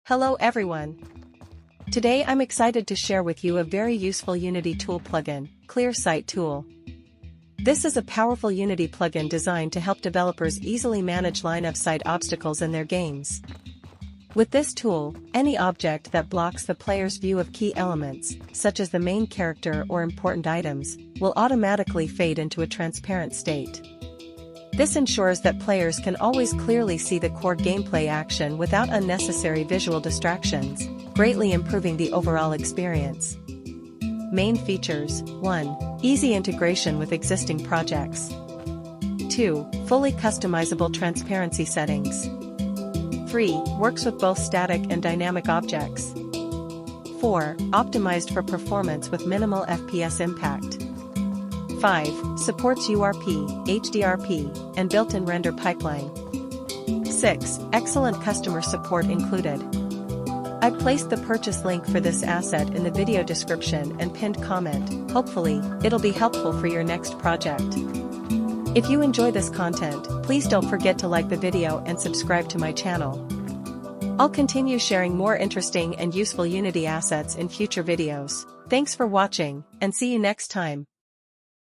Hello everyone. Today I'm excited to share with you a very useful Unity tool plugin, Clear Site Tool. This is a powerful Unity plugin designed to help developers easily manage line-of-sight obstacles in their games. With this tool, any object that blocks the player's view of key elements, such as the main character or important items, will automatically fade into a transparent state. This ensures that players can always clearly see the core gameplay action without unnecessary visual distractions, greatly improving the overall experience. Main features: 1. Easy integration with existing projects. 2. Fully customizable transparency settings. 3. Works with both static and dynamic objects. 4. Optimized for performance with minimal FPS impact. 5. Supports URP, HDRP, and built-in render pipeline. 6. Excellent customer support included. I've placed the purchase link for this asset in the video description and pinned comment. Hopefully, it'll be helpful for your next project. If you enjoy this content, please don't forget to like the video and subscribe to my channel. I'll continue sharing more interesting and useful Unity assets in future videos. Thanks for watching, and see you next time.